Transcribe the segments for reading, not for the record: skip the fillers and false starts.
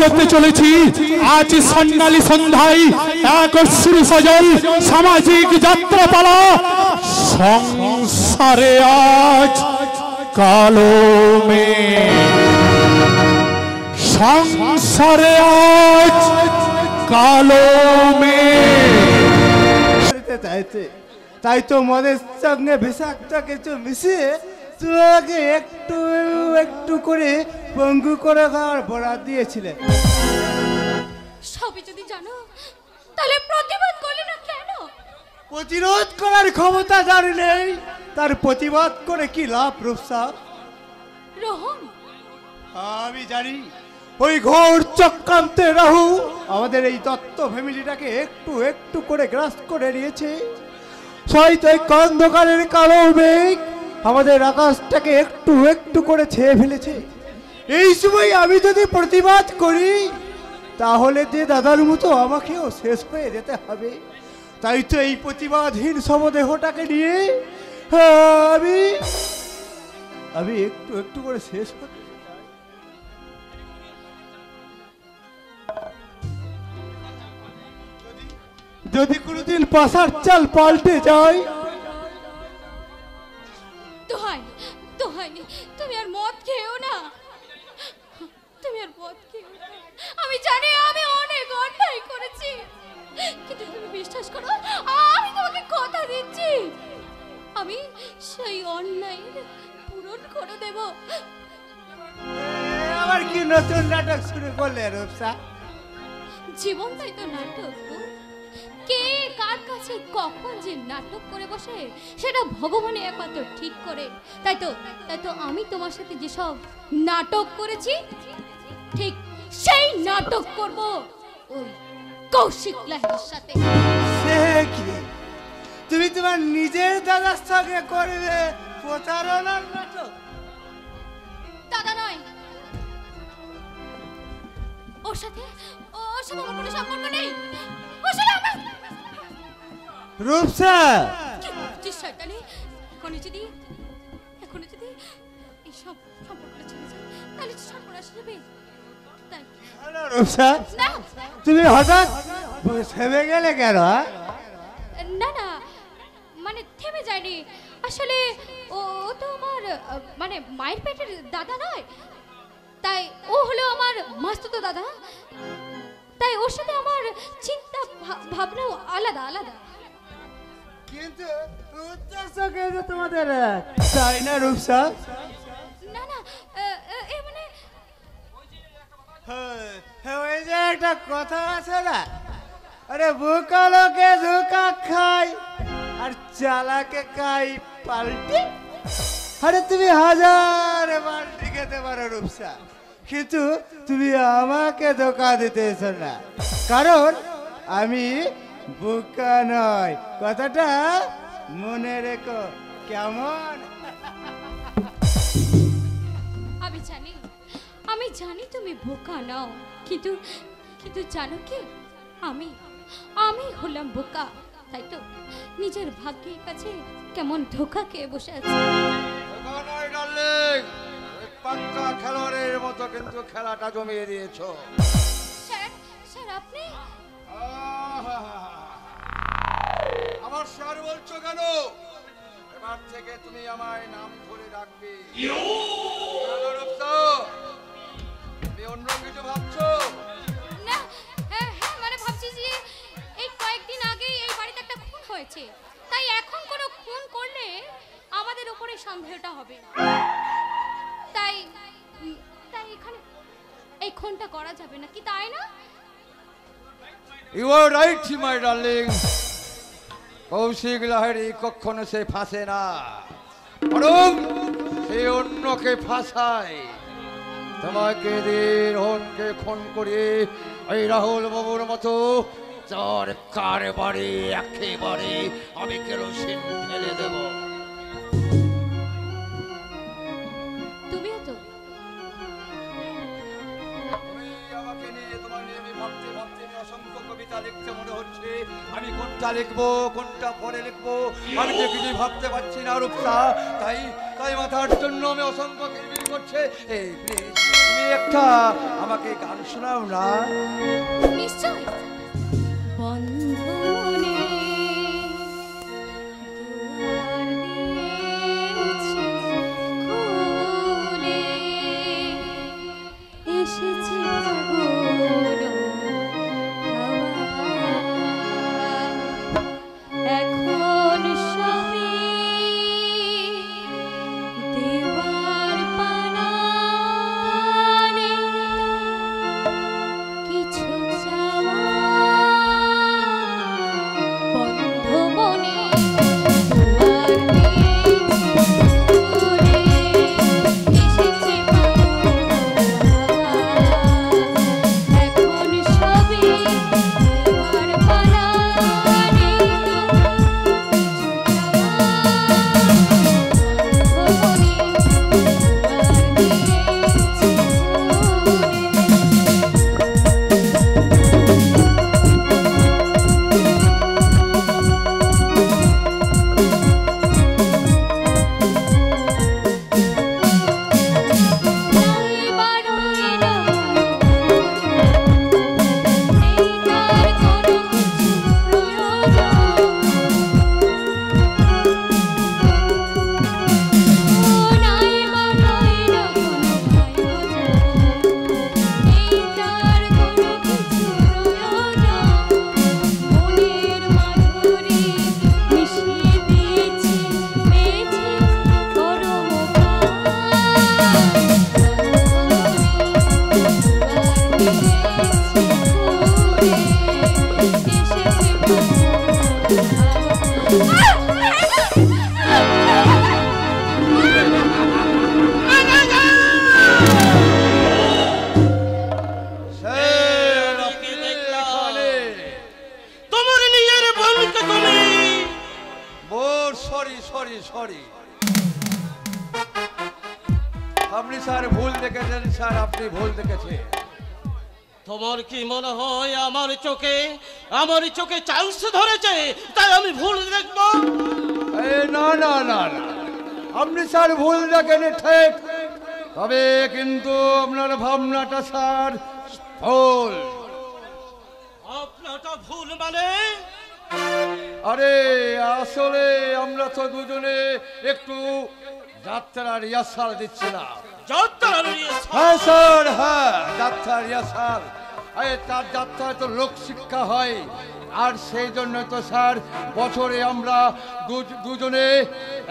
করতে চলেছি আজ সন্ন্যালী সন্ধ্যায় এক শুরু সজল সামাজিক যাত্রাপালা সংসারে আজ কালো মেঘ সংসারে আজ কালো মেঘ তাই তো মদের সঙ্গে বিষাক্ত কিছু মিশিয়ে তোমাকে একটু একটু করে পঙ্গু করে খাওয়ার বরাদ দিয়েছিলেন। সবই যদি জানো তাহলে প্রতিবাদ করলে না কেন? প্রতিরোধ করার ক্ষমতা যার নেই তার প্রতিবাদ করে কি লাভ রূপসা? রোহন, আমি জানি ওই ঘোর চক্রান্তে রাহু আমাদের এই দত্ত ফ্যামিলিটাকে একটু একটু করে গ্রাস করে নিয়েছে। হয়তো এই অন্ধকারের কালো মেঘ আমাদের আকাশটাকে একটু একটু করে ছেয়ে ফেলেছে। এই সময় আমি যদি প্রতিবাদ করি তাহলে যে দাদার মতো আমাকেও শেষ হয়ে যেতে হবে। তাই তো এই প্রতিবাদহীন শবদেহটাকে নিয়ে আমি একটু একটু করে শেষ করতে যদি কোনোদিন পাশার চাল পাল্টে যায়। তুমি আর মদ খেও না, তুমি আর মদ খেও না। আমি জানি আমি অনেক অন্যায় করেছি, কিন্তু তুমি বিশ্বাস করো আমি তোমাকে কথা দিচ্ছি আমি সেই অন্যায় পূরণ করে দেব। আবার কি নতুন নাটক শুরু করলে রূপসা? জীবনটাই তো নাটক। কে কার কাছে কখন যে নাটক করে বসে সেটা ভগবানই একমাত্র ঠিক করে। তাই তো আমি তোমার সাথে যেসব নাটক করেছি ঠিক সেই নাটক করব ওই কৌশিক লাহিড়ীর সাথে। সে কি তুমি তোমার নিজের দাদার সঙ্গে করবে প্রতারণার নাটক? দাদা নয়, ওর সাথে আমার কোনো সম্পর্ক নেই। ওর সাথে আমার রূপসা কি করছিস শয়তানি? এখনো যদি এই সব সম্পর্কটা ছেড়ে যায় তাহলে সর্বনাশ হবে। তাই রূপসা না, তুমি হঠাৎ থেমে গেলে কেন? না মানে থেমে যায়নি আসলে। ও তো আমার মানে মায়ের পেটের দাদা নয়, তাই ও হলো আমার মাস্তুতো দাদা। তাই ওর সাথে আমার চিন্তা ভাবনাও আলাদা আলাদা। কিন্তু উদ্দেশ্য কিন্তু তোমাদের তাই না রূপসা? না এ মানে ওই যে একটা কথা আছে না, আরে বোকা লোকে ধোকা খায় আর চালাকে খাই পাল্টি। আরে তুমি হাজার পাল্টি খেতে পারো রূপসা, কিন্তু তুমি আমাকে ধোকা দিতেছ না, কারণ আমি বোকা নয়। কথাটা মনে রেখো কেমন? আমি জানি তুমি বোকা নাও, কিন্তু জানো কি আমি হলাম বোকা। তাই তো নিজের ভাগ্যের কাছে কেমন ধোকা খেয়ে বসে আছি। পাক্কা খেলোয়াড়ের মতো কিন্তু খেলাটা জমিয়ে দিয়েছো। স্যার আপনি আমার স্যার বলছো কেন? এবার থেকে তুমি আমায় নাম ধরে রাখবে। তুমি অন্য কিছু ভাবছো না? হ্যাঁ মানে ভাবছি যে এই কয়েকদিন আগে এই বাড়িতে একটা খুন হয়েছে, তাই এখন কোনো খুন করলে আমাদের উপরে সন্দেহটা হবে। তাই এখানে এই খুনটা করা যাবে না, কি তাই না? You are right my darling. Koushik Lahiri কখনো সে ফাঁসে না, বরং সে অন্যকে ফাঁসায়। তোমাকে দিয়ে রোহনকে খুন করে এই রাহুল বাবুর মতো চার কারবারে একেবারে আমি কেরোসিন ফেলে দেব। তুমিও তো আমাকে নিয়ে তোমার নিয়ে ভাবতে অসংখ্য কবিতা লিখতে মনে হচ্ছে। আমি কোনটা লিখবো কোনটা পরে লিখবো আমি যে কিছু ভাবতে পারছি না রূপসা। তাই মাথার জন্য আমি অসংখ্য করছে। এই প্লিজ তুমি একটা আমাকে গান শোনাও না। নিশ্চয়। বন্ধনে দুয়ার দিয়েছি খুলে, এসেছে ফাগুন হাওয়া, এখন সবই দেওয়ার পালা নেই, কিছু চাওয়া বন্ধ মনে দুয়ার দিয়েছি খুলে, এসেছে ফাগুন হাওয়া, এখন সবই দেওয়ার পালা নেই, আপনি স্যার ভুল দেখেছেন স্যার, আপনি ভুল দেখেছেন। তোমার কি মনে হয় আমার চোখে চান্স ধরেছে তাই আমি ভুল দেখবো? না না না না, আপনি স্যার ভুল দেখেন ঠিক, তবে কিন্তু আপনার ভাবনাটা স্যার ভুল। আপনারটা ভুল মানে? আরে আসলে আমরা তো দুজনে একটু যাত্রা রিহার্সাল দিচ্ছিলাম। হ্যাঁ স্যার, হ্যাঁ যাত্রা রিহার্সাল। তার যাত্রায় তো লোক শিক্ষা হয়, আর সেই জন্য তো স্যার বছরে আমরা দুজনে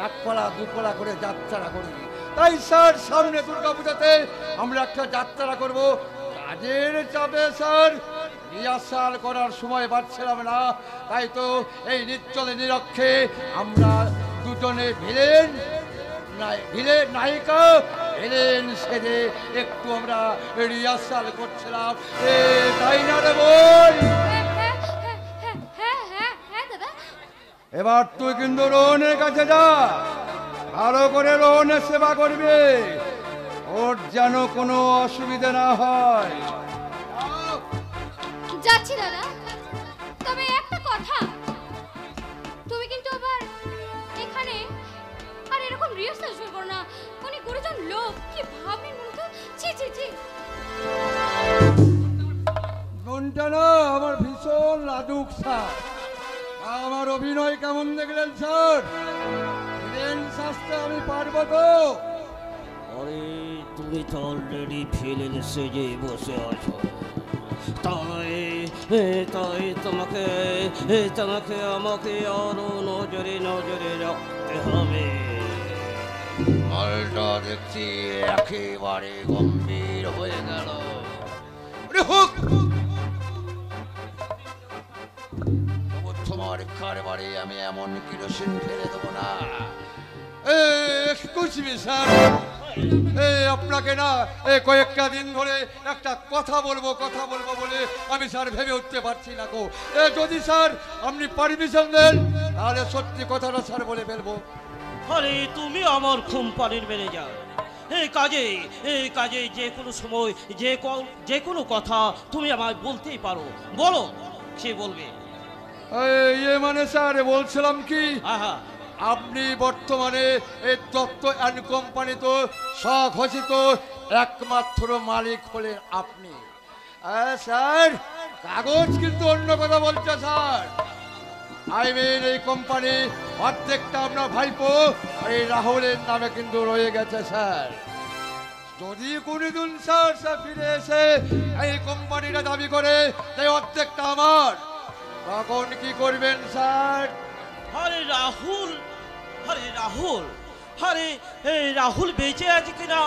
এক পালা দু পালা করে যাত্রা করি। তাই স্যার সামনে দুর্গাপূজাতে আমরা একটা যাত্রা করব। কাজের চাপে স্যার রিহার্সাল করার সময় পাচ্ছিলাম না, তাই তো এই নিশ্চলে নিরক্ষে আমরা দুজনে ভিলেন নায়িকা ভিলেন সেজে একটু আমরা রিহার্সাল করছিলাম। তাই না রে বল? এবার তুই কিন্তু রোহনের কাছে যা, ভালো করে রোহনের সেবা করবে, ওর যেন কোনো অসুবিধা না হয়। যাচ্ছি দাদা, তবে একটা কথা, তুমি কিন্তু আবার এখানে আর এরকম রিহার্সাল শুরু করো না। অনেক গুরুজন লোক কি ভাবেন বলতো? ছি ছি ছি। মনটা না আমার ভীষণ লাজুক স্যার। আমার অভিনয় কেমন দেখলেন স্যার? শাস্তে আমি পারবো তো? আরে তুমি তো অলরেডি ফিল্ম সেজে বসে আছো, তাই তোমাকে আমাকে আরো নজরে রাখতে হবে। মালটা দেখছি একেবারে গম্ভীর হয়ে গেল। তোমার কারবারে আমি এমন কিরোসিন ফেলে দেবো না। আপনাকে না কয়েকটা দিন ধরে একটা কথা বলবো বলে আমি স্যার ভেবে উঠতে পারছি না গো। যদি স্যার আপনি পারমিশন দেন তাহলে সত্যি কথাটা স্যার বলে ফেলবো। আরে তুমি আমার কোম্পানির ম্যানেজার, এই কাজে যে কোনো সময় যে কোনো কথা তুমি আমায় বলতেই পারো। বলো, সে বলবে। মানে স্যার বলছিলাম কি, আপনি বর্তমানে এই দত্ত অ্যান্ড কোম্পানি তো স্বঘোষিত একমাত্র মালিক হলেন আপনি। স্যার, কাগজ কিন্তু অন্য কথা বলছে স্যার। এই কোম্পানি অর্ধেকটা আপনার ভাইপো আর এই রাহুলের নামে কিন্তু রয়ে গেছে স্যার। যদি কোনদিন স্যার ফিরে এসে এই কোম্পানিটা দাবি করে তাই অর্ধেকটা আমার, তখন কি করবেন স্যার? আরে রাহুল, আরে রাহুল, আরে রাহুল বেঁচে আছে কিনা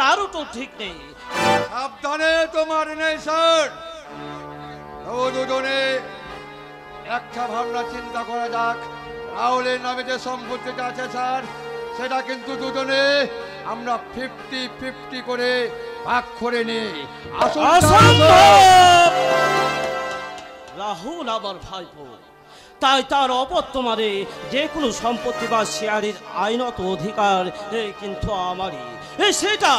তারও তো ঠিক নেই। সাবধানে তোমার নেই স্যার। দুজনে একটা ভাবনা চিন্তা করা যাক। রাহুলের নামে যে সম্পত্তিটা আছে স্যার, সেটা কিন্তু দুজনে আমরা 50-50 করে ভাগ করে নিই। রাহুল আমার ভাইপো, তাই তার অবর্তমানে যে কোনো সম্পত্তি বা শেয়ারের আইনত অধিকার কিন্তু আমারই। সেটা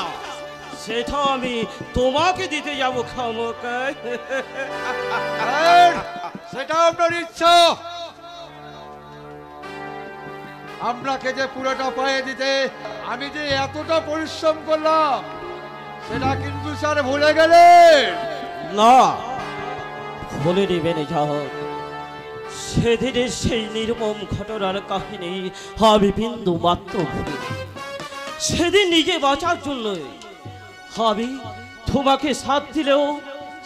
সেটা আমি তোমাকে দিতে যাব খামোকায়। সেটা আপনার ইচ্ছা। আপনাকে যে পুরোটা পায়ে দিতে আমি যে এতটা পরিশ্রম করলাম, সেটা কিন্তু স্যার ভুলে গেলেন। না, ভুলে নেবেন যাও। সেদিনের সেই নির্মম ঘটনার কাহিনী আমি বিন্দু মাত্র ভুলি। সেদিন নিজে বাঁচার জন্য আমি তোমাকে সাথ দিলেও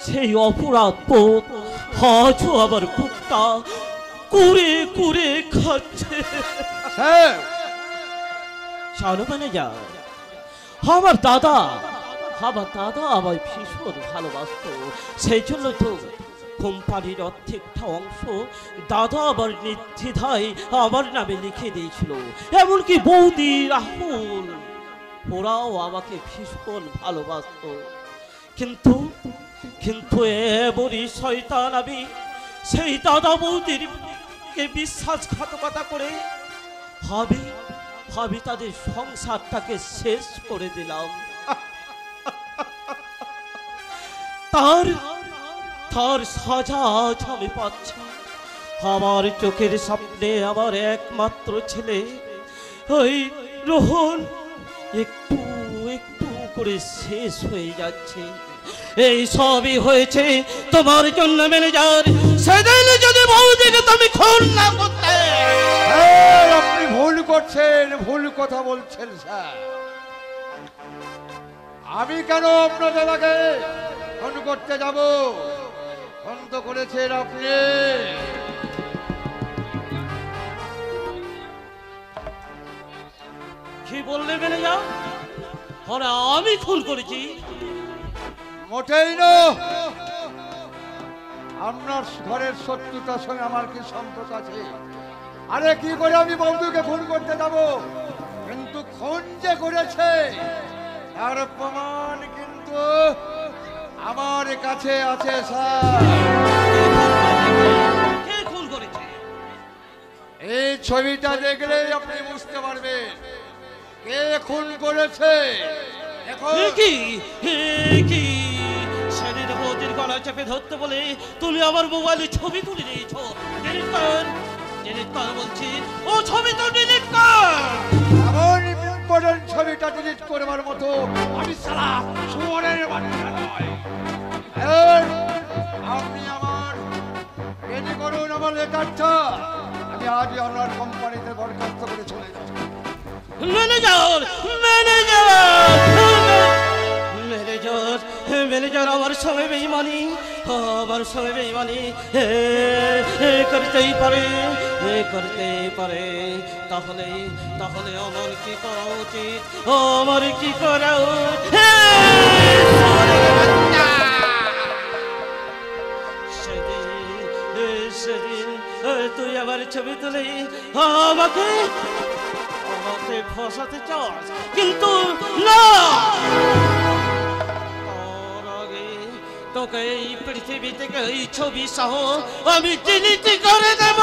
সেই অপরাধ বোধ আজও আমার বুকটা কুড়ে কুড়ে খাচ্ছে। জানো মানে যা, আমার দাদা আমায় ভীষণ ভালোবাসতো। সেই জন্য তো কোম্পানির অর্ধেকটা অংশ দাদা আবার নির্দ্বিধায় আমার নামে লিখে দিয়েছিল। এমনকি বৌদি, রাহুল, ওরাও আমাকে ভীষণ ভালোবাসতো। কিন্তু কিন্তু এমনই শয়তান আমি সেই দাদা বৌদির বিশ্বাসঘাতকতা করে আমি তাদের সংসারটাকে শেষ করে দিলাম। তার সাজা আজ আমি পাচ্ছি। আমার চোখের সামনে আমার একমাত্র ছেলে ওই রোহন একটু একটু করে শেষ হয়ে যাচ্ছে। এই সবই হয়েছে তোমার জন্য ম্যানেজার। সেদিন যদি বৌদিকে তুমি খুন না করতে। আপনি ভুল করছেন, ভুল কথা বলছেন স্যার। আমি কেন আপনার দাদাকে খুন করতে যাব? খুন তো করেছেন আপনি। কি বললে ম্যানেজার? ওরা আমি খুন করেছি? মোটেই না। আপনার ঘরের শত্রুতার সঙ্গে আমার কি সম্পর্ক আছে? আরে কি করে আমি বন্ধুকে খুন করতে যাব? কিন্তু খুন যে করেছে তার প্রমাণ কিন্তু আমার কাছে আছে স্যার। কে খুন করেছে? এই ছবিটা দেখলেই আপনি বুঝতে পারবেন কে খুন করেছে। সেদিন বৌদির গলা চেপে ধরতে বলে তুমি আমার মোবাইলে ছবি তুলে নিয়েছো। ডিলিট কর বলছি। ও ছবি তো ডিলিট কর। এমন ইম্পর্টেন্ট ছবিটা ডিলিট করবার মতো আমি সালা শুয়োরের বাচ্চা নয়। আপনি আমার রেডি করুন আমার লেটারটা। আমি আজই আপনার কোম্পানিতে বরখাস্ত করে চলে যাচ্ছি। ম্যানেজার আমার সঙ্গে বেঈমানি করতেই পারে। তাহলে আমার কি করা উচিত? সেদিন তুই আবার ছবি তুলে আমাকে ফসাতে চাস, কিন্তু না। তোকে এই পৃথিবী থেকে এই ছবি সহ আমি ডিলিট করে দেব।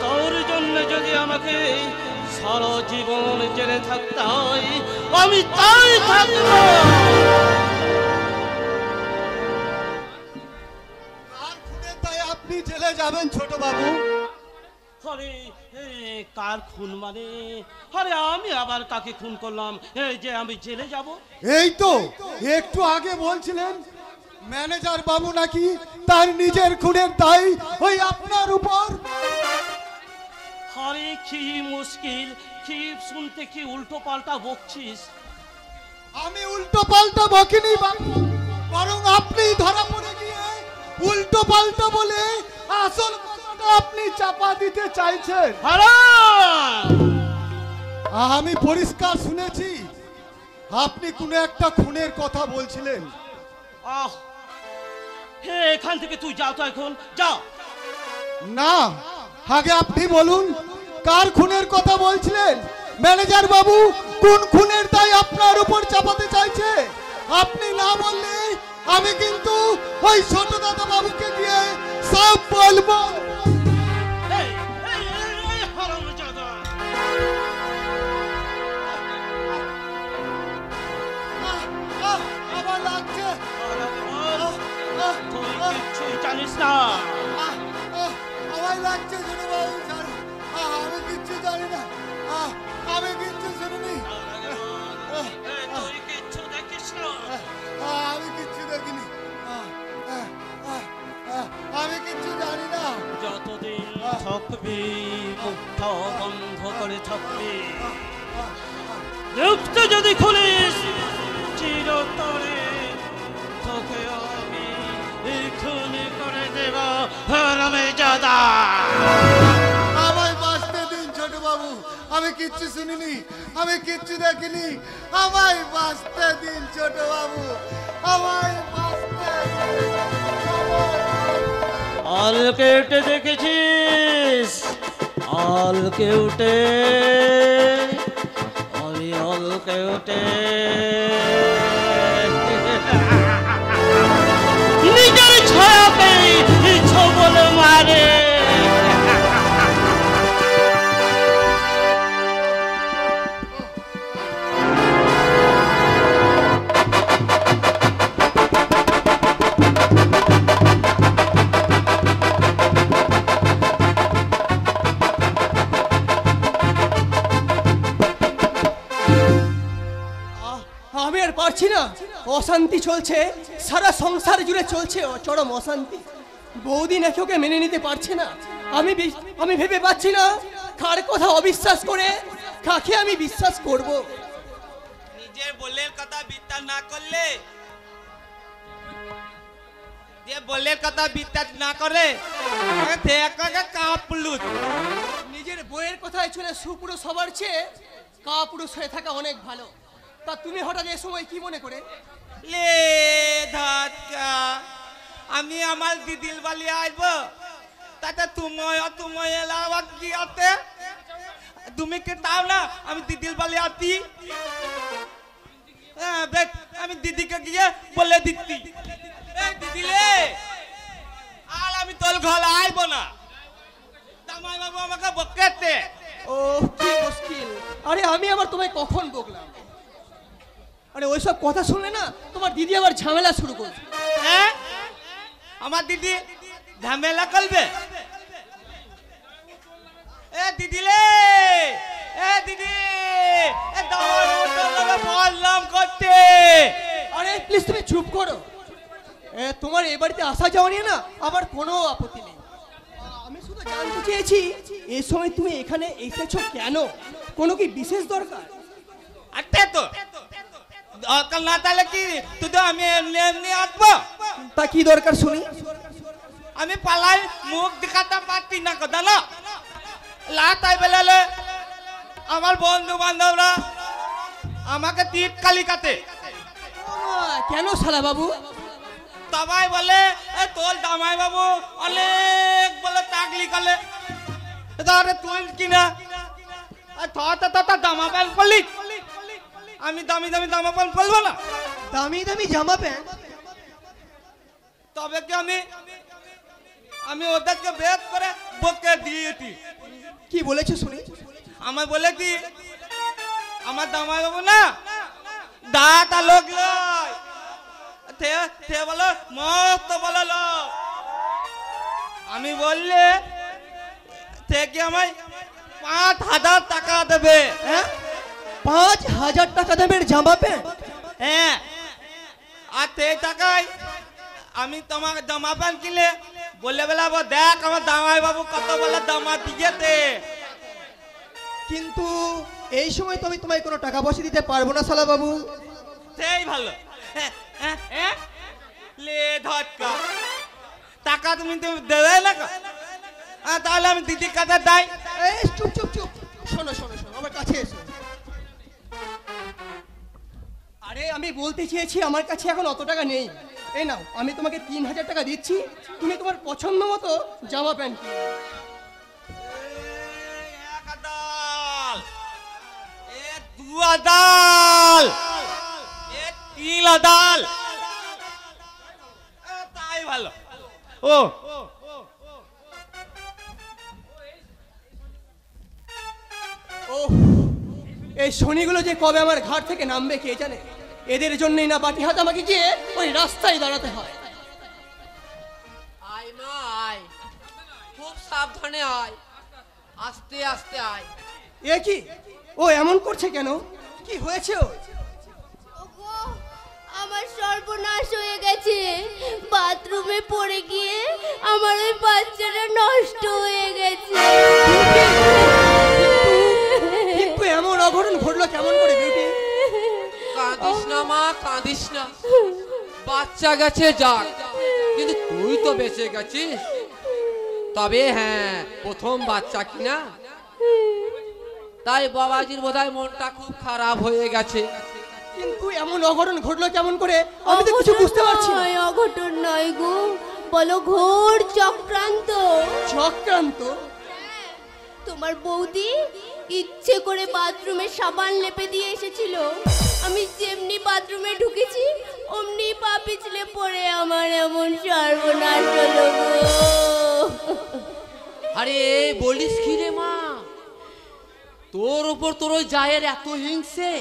তোর জন্য যদি আমাকে সারা জীবন জেলে থাকতে হয় আমি তাই থাকব। তাই আপনি জেলে যাবেন ছোট বাবু? আরে কার খুন মানে? আরে আমি আবার কাকে খুন করলাম? এই যে আমি জেলে যাব? এই তো একটু আগে বলছিলেন ম্যানেজার বাবু নাকি তার নিজের খুনের দায় ওই আপনার উপর। আরে কি মুশকিল, কি শুনতে কি উল্টো পাল্টা বকছিস? আমি উল্টো পাল্টা বকিনি বাবু, বরং আপনি ধরা পড়ে গিয়ে উল্টো পাল্টা বলে আসল কথাটা আপনি চাপা দিতে চাইছেন। আমি পরিষ্কার শুনেছি আপনি কোনো একটা খুনের কথা বলছিলেন। আহ হে, এখান থেকে তুই যাও তো, এখন যা। না, আগে আপনি বলুন কার খুনের কথা বলছিলেন? ম্যানেজার বাবু কোন খুনের দায় আপনার উপর চাপাতে চাইছে? আপনি না বললে আমি কিন্তু ওই ছোট দাদা বাবুকে গিয়ে সব বলবো। এই, এই, এই, হারামজাদা। আমার লাগছে। তুই কিচ্ছুই জানিস না। আমার লাগছে ছোট বাবু, আমি কিচ্ছু জানি না, আমি কিচ্ছু শুনিনি, তুই কিচ্ছু দেখিস না। আমি কিচ্ছু দেখিনি, আমি কিচ্ছু জানি না। যতদিন থাকবি মুখটা বন্ধ করে থাকবি, মুখটা যদি খুলিস চিরতরে তোকে আমি খুনি করে দেব হারামজাদা। আমায় বাঁচতে দিন ছোট বাবু, আমি কিচ্ছু শুনিনি, আমি কিচ্ছু দেখিনি, আমায় বাঁচতে দিন ছোট বাবু, আমায় বাঁচতে দিন। আলকে উঠে দেখেছিস? আলকে উঠে, আমি আলকে উঠে নিজের ছায়াকে ছবল মারে। আমি আর পারছি না, অশান্তি চলছে, সারা সংসার জুড়ে চলছে চরম অশান্তি। বহুদিন একে ওকে মেনে নিতে পারছে না। আমি ভেবে পাচ্ছি না কার কথা অবিশ্বাস করে কাকে আমি বিশ্বাস করব। নিজের বলের কথা বিশ্বাস না করলে, যে বলের কথা বিশ্বাস না করে কাপুলুত। নিজের বইয়ের কথায় চলে সুপুরুষ সবার চেয়ে কাপুরুষ হয়ে থাকা অনেক ভালো। তা তুমি হঠাৎ এ সময় কি মনে করে? লে ধাক্কা, আমি আমার দিদির বালি আসব, তাতে তুমি এলাম কি আতে? তুমি কে তাও না আমি দিদির বালি আতি। দেখ আমি দিদিকে গিয়ে বলে দিচ্ছি, দিদিলে আর আমি তোর ঘর আইব না, জামাই বাবু আমাকে বকেতে। ও কি মুশকিল! আরে আমি আবার তোমায় কখন বকলাম? আরে ওইসব কথা শুনলে না তোমার দিদি আবার ঝামেলা শুরু করবে। হ্যাঁ, আমার দিদি ঝামেলা করবে? এ দিদিলে, এ দিদি, এ দাও বললাম করতে। আরে প্লিজ তুমি চুপ করো। তোমার এই বাড়িতে আসা যাওয়া নিয়ে না আমার কোনো আপত্তি নেই। আমি শুধু জানতে চেয়েছি এই সময় তুমি এখানে এসেছো কেন? কোনো কি বিশেষ দরকার? আচ্ছা, তো দরকার না তাহলে কি তুই তো আমি এমনি এমনি আসবো? তা কি দরকার শুনি? আমি পালাই মুখ দেখাতে পারছি না কথা না, লাতাই বেলালে আমার বন্ধু বান্ধবরা আমাকে তীর কালি কাটে। কেন শালা বাবু? সবাই বলে তোর জামাই বাবু অনেক বলে টাকলি কালে, তাহলে তুই কিনা জামা প্যান্ট পরলি, আমি দামি দামি জামা প্যান্ট পরবো না? দামি দামি জামা প্যান্ট? তবে কি আমি ওদেরকে বেদ করে বকে দিয়েছি। কি বলেছো শুনি? আমার বলে কি আমার জামাই বাবু না দাঁতা লোক লয়, বলো মস্ত বলো লোক। আমি বললে থেকে আমায় 5,000 টাকা দেবে। হ্যাঁ 5,000 টাকা দামের জামা প্যান্ট? হ্যাঁ, আর সেই টাকায় আমি তোমাকে জামা প্যান্ট কিনলে বললে বেলাবো, দেখ আমার জামাই বাবু কত বলে জামা দিয়েছে। কিন্তু এই সময় তো আমি তোমায় কোনো টাকা পয়সা দিতে পারবো না শালা বাবু। সেই ভালো। লে ধটকা, টাকা তুমি দেবে না? তাহলে আমি দিদির কাছে যাই। এই চুপ চুপ চুপ, শোনো শোনো শোনো, আমার কাছে এসো। আরে আমি বলতে চেয়েছি আমার কাছে এখন অত টাকা নেই। এই নাও, আমি তোমাকে 3,000 টাকা দিচ্ছি, তুমি তোমার পছন্দ মতো জামা প্যান্ট কিনো। এক আদাল, এ দু আদাল, এ তিন আদাল, তাই ভালো। ও এই শনিগুলো যে কবে আমার ঘাট থেকে নামবে কে জানে। এদের জন্যই না বাটি হাত আমাকে গিয়ে ওই রাস্তায় দাঁড়াতে হয়। আয় মা আয়, খুব সাবধানে আয়, আস্তে আস্তে আয়। এ কি, ও এমন করছে কেন? কি হয়েছে ও? ওগো, আমার সর্বনাশ হয়ে গেছে। বাথরুমে পড়ে গিয়ে আমার ওই বাচ্চাটা নষ্ট হয়ে গেছে। কিন্তু এমন অঘটন ঘটলো কেমন করে বিউটি? কাঁদিস না মা, কাঁদিস না, বাচ্চা গেছে যাক, কিন্তু তুই তো বেঁচে গেছিস। তবে হ্যাঁ, প্রথম বাচ্চা কিনা, তাই বাবাজির বোধহয় মনটা খুব খারাপ হয়ে গেছে। কিন্তু এমন অঘটন ঘটলো কেমন করে? আমি তো কিছু বুঝতে পারছি না। অঘটন নয় গো, বলো ঘোর চক্রান্ত। চক্রান্ত? তোমার বৌদি ইচ্ছে করে বাথরুমে সাবান লেপে দিয়ে এসেছিল। আমি যেমনি বাথরুমে ঢুকেছি অমনি পা পিছলে পড়ে আমার এমন সর্বনাশ হলো গো। আরে বলিস কি রে মা, তোর উপর তোর ওই জায়ের এত হিংসে?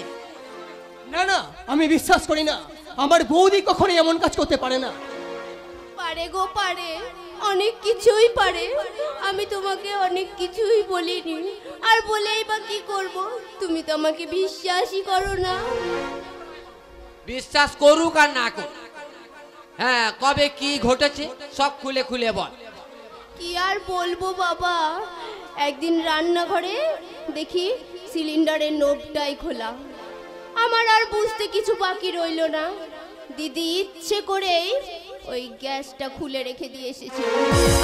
না না, আমি বিশ্বাস করি না। আমার বৌদি কখনোই এমন কাজ করতে পারে না। পারে গো পারে, অনেক কিছুই পারে। আমি তোমাকে অনেক কিছুই বলিনি, আর বলেই বা কি করব? তুমি তো আমাকে বিশ্বাসই করো না। বিশ্বাস করুক আর না করুক, হ্যাঁ কবে কি ঘটেছে সব খুলে খুলে বল। কি আর বলবো বাবা, একদিন রান্নাঘরে দেখি সিলিন্ডারের নোবটাই খোলা। আমার আর বুঝতে কিছু বাকি রইল না। দিদি ইচ্ছে করেই ওই গ্যাসটা খুলে রেখে দিয়ে এসেছে।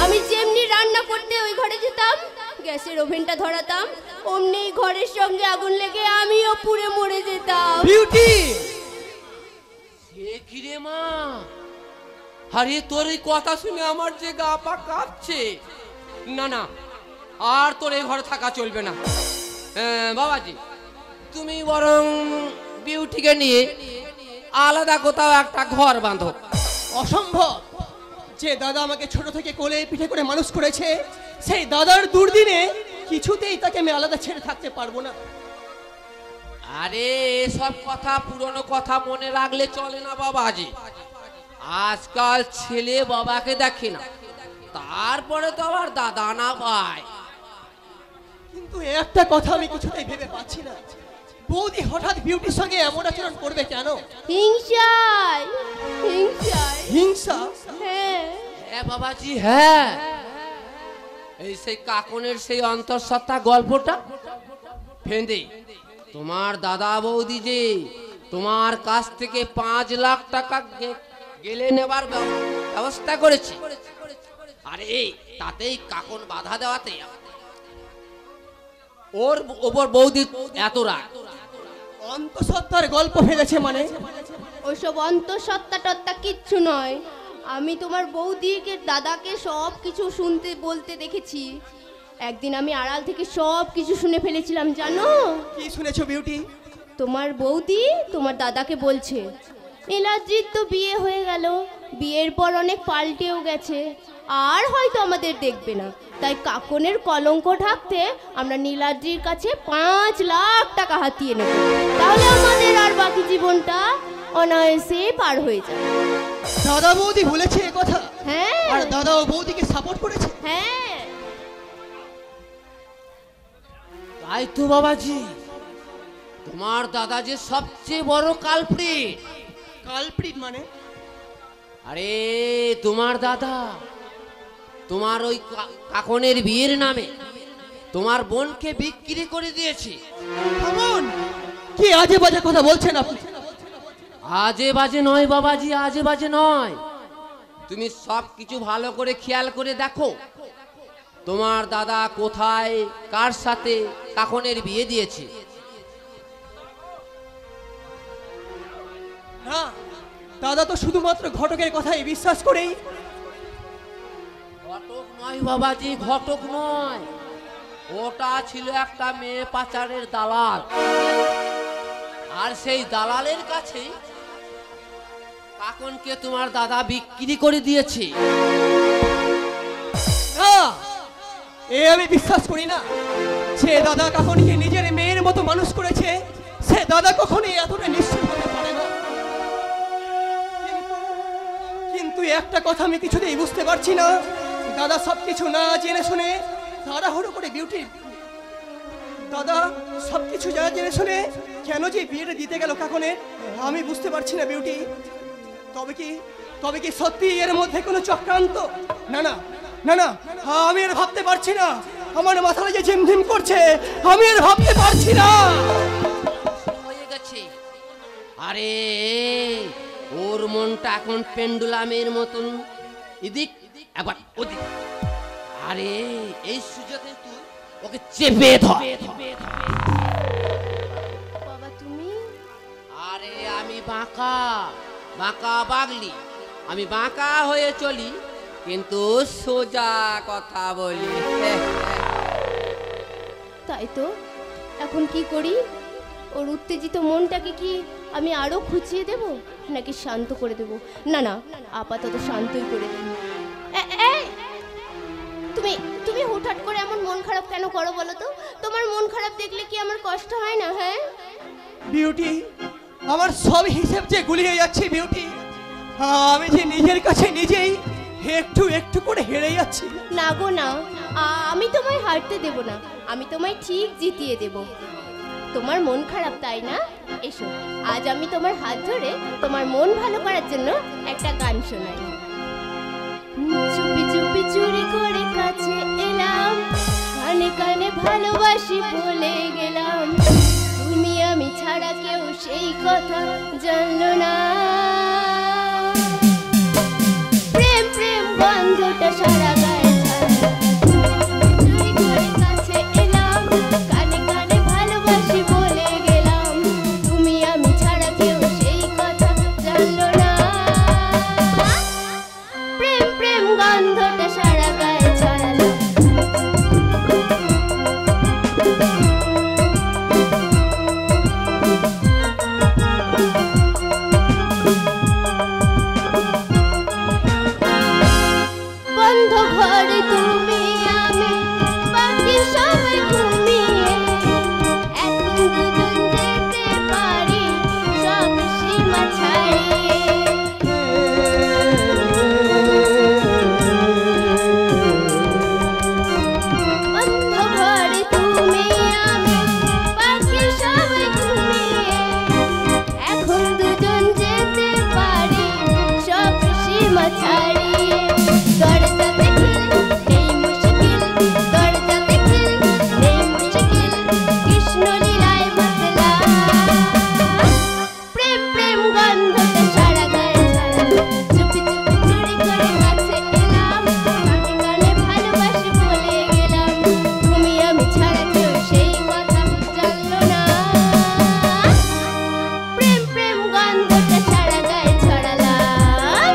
আমি যেমনি রান্না করতে ওই ঘরে যেতাম, গ্যাসের ওভেনটা ধরাতাম, অমনি ঘরের সঙ্গে আগুন লেগে আমিও পুড়ে মরে যেতাম। বিউটি! সে কি রে মা, আরে তোর এই কথা শুনে আমার যে গা পা কাঁপছে। না না, আর তোর এই ঘরে থাকা চলবে না। বাবাজি, তুমি বরং বিউটিকে নিয়ে আলাদা কোথাও একটা ঘর বাঁধো। অসম্ভব। যে দাদা আমাকে ছোট থেকে কোলে পিঠে করে মানুষ করেছে, সেই দাদার দুর্দিনে কিছুতেই তাকে আমি আলাদা ছেড়ে থাকতে পারবো না। আরে এসব কথা, পুরনো কথা মনে রাখলে চলে না বাবাজি। আজকাল ছেলে বাবাকে দেখে না, তারপরে তো আবার দাদা না ভাই। কিন্তু একটা কথা আমি কিছুতেই ভেবে পাচ্ছি না, বৌদি হঠাৎ বিউটির সঙ্গে এমন আচরণ করবে কেন? হিংসায়, হিংসায়। হিংসা? হ্যাঁ হ্যাঁ বাবাজি, হ্যাঁ। এই সেই কাকনের সেই অন্তঃসত্ত্বা গল্পটা ফেঁদে তোমার দাদা বৌদি যে তোমার কাছ থেকে 5 লাখ টাকা গেলে নেবার ব্যবস্থা করেছে। আরে তাতেই কাকন বাধা দেওয়াতে ওর ওপর বৌদি এত রাগ। অন্তঃসত্ত্বার গল্প ফেলেছে মানে? ওইসব অন্তঃসত্ত্বা টত্তা কিচ্ছু নয়। আমি তোমার বৌদিকে দাদাকে সব কিছু শুনতে বলতে দেখেছি। একদিন আমি আড়াল থেকে সব কিছু শুনে ফেলেছিলাম জানো। কি শুনেছো বিউটি? তোমার বৌদি তোমার দাদাকে বলছে, নীলাদ্রির তো বিয়ে হয়ে গেল, বিয়ের পর অনেক পাল্টেও গেছে, আর হয়তো আমাদের দেখবে না, তাই কাকনের কলঙ্ক ঢাকতে আমরা নীলাদ্রির কাছে 5 লাখ টাকা হাতিয়ে নেব, তাহলে আমাদের আর বাকি জীবনটা অনায়াসে পার হয়ে যাবে। দাদা বৌদি বলেছে এ কথা? হ্যাঁ। আর দাদা ও বৌদিকে সাপোর্ট করেছে? হ্যাঁ। তাই তো বাবাজি, তোমার দাদা যে সবচেয়ে বড় কালপ্রিট। কালপ্রিট মানে? আরে তোমার দাদা তোমার ওই কাকনের বিয়ের নামে তোমার বোনকে বিক্রি করে দিয়েছে। থামুন, কি আজে বাজে কথা বলছেন আপনি? আজে বাজে নয় বাবাজি, আজে বাজে নয়। তুমি সব কিছু ভালো করে খেয়াল করে দেখো, তোমার দাদা কোথায় কার সাথে কাকনের বিয়ে দিয়েছে। না, দাদা তো শুধুমাত্র ঘটকের কথাই বিশ্বাস করেই। ঘটক নয় বাবাজি, ঘটক নয়, ওটা ছিল একটা মেয়ে পাচারের দালাল। আর সেই দালালের কাছে কাকনকে তোমার দাদা বিক্রি করে দিয়েছে। না, আমি বিশ্বাস করি না। সে দাদা কাকনকে নিজের মেয়ের মতো মানুষ করেছে, সে দাদা কখনোই এতটা নিশ্চয় হতে পারে না। কিন্তু একটা কথা আমি কিছুতেই বুঝতে পারছি না, দাদা সবকিছু না জেনে শুনে তাড়াহুড়ো করে দাদা সবকিছু যা জেনে শুনে কেন যে বিয়েটা দিতে গেল কাকনের, আমি বুঝতে পারছি না বিউটি। তবে কি সত্যি এর মধ্যে কোনো চক্রান্ত? না না না না, আমি আর ভাবতে পারছি না। আমার মাথাটা যে ঝিমঝিম করছে, আমি আর ভাবতে পারছি না। হয়ে গেছে। আরে ওর মনটা এখন পেন্ডুলামের মতন এদিক একবার ওদিক। আরে এই সুযোগে তুই ওকে চেপে ধর। বাবা তুমি? আরে আমি বাঁকা বাঁকা বাগলি, আমি বাঁকা হয়ে চলি কিন্তু সোজা কথা বলি। তাই তো, এখন কি করি? ওর উত্তেজিত মনটাকে কি আমি আরো খুঁচিয়ে দেব নাকি শান্ত করে দেব? না না, আপাতত শান্তই করে দেব। তুমি তুমি হুটহাট করে এমন মন খারাপ কেন করো বলো তো? তোমার মন খারাপ দেখলে কি আমার কষ্ট হয় না? হ্যাঁ বিউটি, আমার সব হিসেব যে গুলিয়ে যাচ্ছে বিউটি। আমি যে নিজের কাছে নিজেই একটু একটু করে হেরে যাচ্ছি। না গো না, আমি তোমায় হারতে দেব না, আমি তোমায় ঠিক জিতিয়ে দেব। তোমার মন খারাপ তাই না? এসো, আজ আমি তোমার হাত ধরে তোমার মন ভালো করার জন্য একটা গান শোনাই। চুপি চুপি চুরি করে কাছে এলাম, কানে কানে ভালোবাসি বলে গেলাম, তুমি আমি ছাড়া কেউ সেই কথা জানলো না। প্রেম প্রেম গন্ধটা সারা গায়ে চুরি করে কাছে এলাম, কানে কানে ভালোবাসি বলে গেলাম, তুমি আমি ছাড়া কেউ সেই কথা জানলো না। প্রেম প্রেম গন্ধটা সারা গায়ে ছড়ালো। বন্ধ ঘরে তুমি আমি, বাকি সবাই ঘুমিয়ে, এখন দুজন যেতে পারি সব সীমা ছাড়িয়ে। বন্ধ ঘরে তুমি আমি, বাকি সবাই ঘুমিয়ে, এখন দুজন যেতে পারি সব সীমা ছাড়িয়ে। দরজাতে খিল নেই মুশকিল, দরজাতে খিল নেই মুশকিল, কৃষ্ণ লীলায় মাতলা। প্রেম প্রেম গন্ধটা সারা গায়ে ছড়ালো। চুপি চুপি চুরি করে কাছে এলাম, কানে কানে ভালোবাসি বলে গেলাম, তুমি আমি ছাড়া কেউ সেই কথা জানলো না। প্রেম প্রেম গন্ধটা সারা গায়ে ছড়ালাম।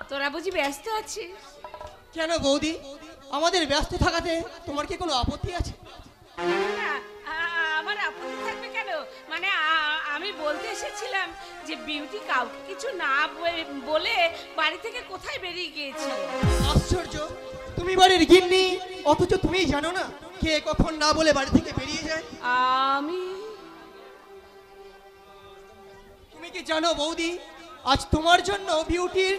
তোরা বুঝি ব্যস্ত আছিস? কেন বৌদি, আমাদের ব্যস্ত থাকাতে তোমার কি কোনো আপত্তি আছে? না, আমার আপত্তি থাকবে কেন? মানে আমি বলতে এসেছিলাম যে বিউটি কাউকে কিছু না বলে বাড়ি থেকে কোথায় বেরিয়ে গিয়েছিল। আশ্চর্য, তুমি বাড়ির গিন্নি, অথচ তুমি জানো না কে কখন না বলে বাড়ি থেকে বেরিয়ে যায়? তুমি কি জানো বৌদি, আজ তোমার জন্য বিউটির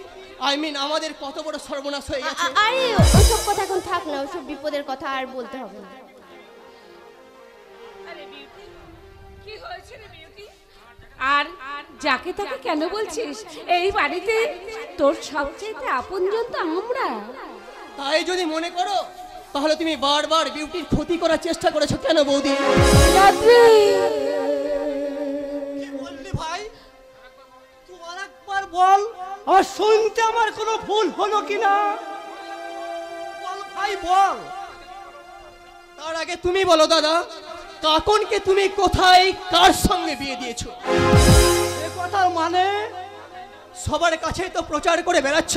আমাদের কত বড় সর্বনাশ হয়ে গেছে। আরে ওসব কথা এখন থাক না, ওসব বিপদের কথা আর বলতে হবে না। আরে বিউটি, কি হয়েছে রে বিউটি? আর যাকে তাকে কেন বলছিস? এই বাড়িতে তোর সবচেয়ে আপনজন তো আমরা। তাই যদি মনে করো তাহলে তুমি বারবার বিউটির ক্ষতি করার চেষ্টা করেছো কেন বৌদি? কি বললি ভাই? তুই আরেকবার বল, আর শুনতে আমার কোনো ভুল হলো কিনা বল ভাই, বল। তার আগে তুমি বলো দাদা, কাকনকে তুমি কোথায় কার সঙ্গে বিয়ে দিয়েছো? এ কথার মানে সবার কাছে তো প্রচার করে বেড়াচ্ছ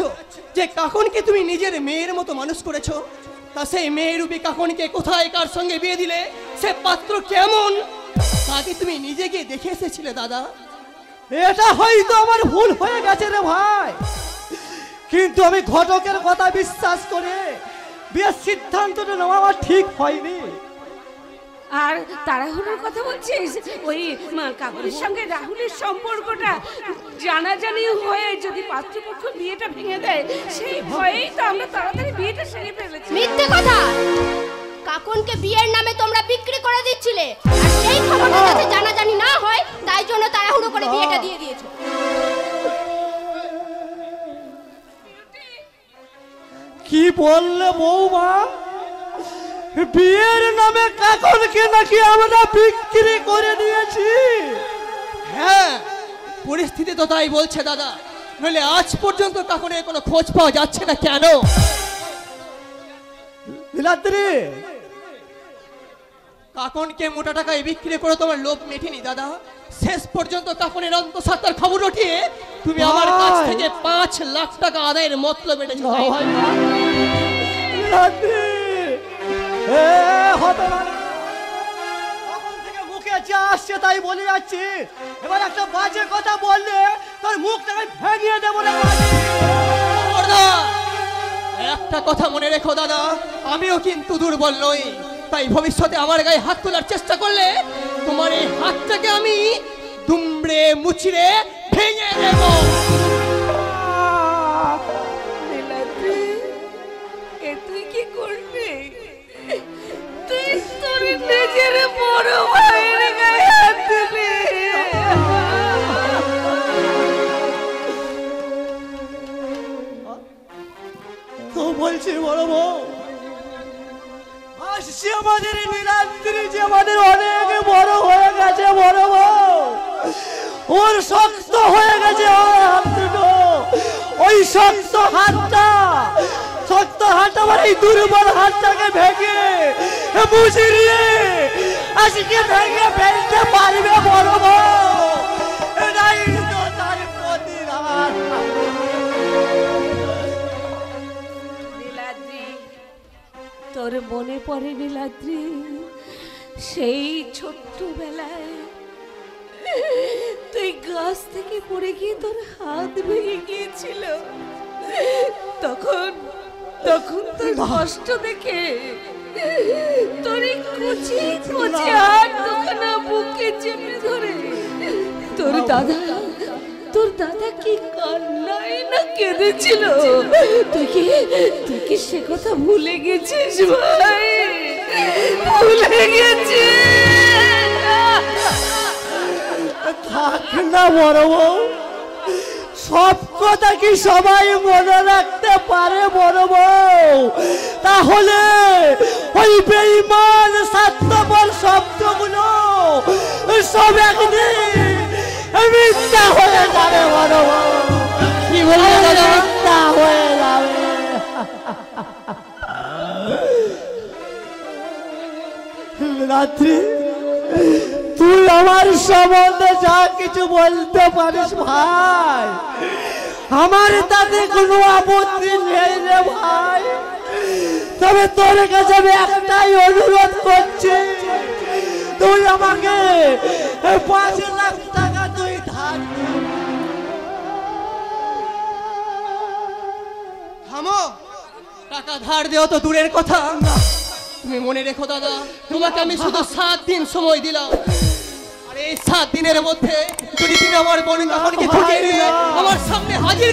যে কাকনকে তুমি নিজের মেয়ের মতো মানুষ করেছো। তা সেই মেয়েরূপী কাকনকে কোথায় কার সঙ্গে বিয়ে দিলে? সে পাত্র কেমন তাকে তুমি নিজে গিয়ে দেখে এসেছিলে দাদা? এটা হয়তো আমার ভুল হয়ে গেছে রে ভাই, কিন্তু আমি ঘটকের কথা বিশ্বাস করে বিয়ের সিদ্ধান্তটা নেওয়া আমার ঠিক হয়নি। আর তাড়াহুড়োর কথা বলছিস? ওই কাকুরির সঙ্গে রাহুলের সম্পর্কটা জানাজানি হয়ে যদি পাত্রপক্ষ বিয়েটা ভেঙে দেয়, সেই ভয়েই তো আমরা তাড়াতাড়ি বিয়েটা সেরে ফেলেছি। মিথ্যে কথা! কাকনকে বিয়ের নামে তোমরা বিক্রি করে দিচ্ছিলে, আর সেই খবরটা যাতে জানাজানি না হয় তাই জন্য তাড়াহুড়ো করে বিয়েটা দিয়ে দিয়েছো। কি বললে বৌমা? বিয়ের নামে কাকনকে নাকি আমরা বিক্রি করে দিয়েছি? হ্যাঁ, পরিস্থিতি তো তাই বলছে দাদা। নইলে আজ পর্যন্ত কাকনের কোনো খোঁজ পাওয়া যাচ্ছে না কেন? বিলাদ্রি, কাকনকে মোটা টাকায় বিক্রি করে তোমার লোভ মেটেনি দাদা। শেষ পর্যন্ত কাকনের অন্তঃসত্ত্বার খবর উঠিয়ে তুমি আমার কাছ থেকে 5 লাখ টাকা আদায়ের মতলব এনেছো। মুখে যা আসছে তাই বলে যাচ্ছি, এবার একটা বাজে কথা বললে তোর মুখটাকে ভেঙে দেবো না। একটা কথা মনে রেখো দাদা, আমিও কিন্তু দুর্বল নই। তাই ভবিষ্যতে আমার গায়ে হাত তোলার চেষ্টা করলে তোমার এই হাতটাকে আমি দুমড়ে মুচড়ে ভেঙে দেব। তুই কি করবি? তুই তোর নিজের বড় ভাইয়ের গায়ে হাত দিলি। তো বলছি বড় বউ, আসছে আমাদের নীলাদ্রি যে আমাদের অনেক বড় হয়ে গেছে বড় বউ, ওর শক্ত হয়ে গেছে হাত দুটো। ওই শক্ত হাতটা আমার এই দুর্বল হাতটাকে ভেঙে বুঝিয়ে আজকে ভেঙে ফেলতে পারবে বড় বউ। এটাই তো তার প্রতিরাম। নীলাদ্রি, তোর মনে পড়ে নীলাদ্রি সেই ছোট্টবেলায় তুই গাছ থেকে পড়ে গিয়ে তোর হাত ভেঙে গিয়েছিল? তখন তোর কষ্ট দেখে তোর কচি কচি হাত দুখানা বুকে চেপে ধরে তোর দাদা কি কান্নায় না কেঁদেছিল? তুই কি সে কথা ভুলে গেছিস ভাই? ভুলে গেছিস? থাক না বড় বউ, সব কথা কি সবাই মনে রাখতে পারে বড় বউ? তাহলে ওই বেঈমান স্বার্থপর শব্দগুলো সব একদিন মিথ্যা হয়ে যাবে বড় বউ। কি বলে মিথ্যা হয়ে যাবে। রাত্রি, তুই আমার সম্বন্ধে যা কিছু বলতে পারিস ভাই, আমার তাতে কোনো আপত্তি নেই রে ভাই। তবে তোর কাছে আমি একটাই অনুরোধ করছি, তুই আমাকে 5 লাখ টাকা তুই ধার। থামো, টাকা ধার দেওয়া তো দূরের কথা, তুমি মনে রেখো দাদা, তোমাকে আমি শুধু 7 দিন সময় দিলাম। আর এই 7 দিনের মধ্যে যদি তুমি আমার বোন কাকনকে ঠকিয়ে আমার সামনে হাজির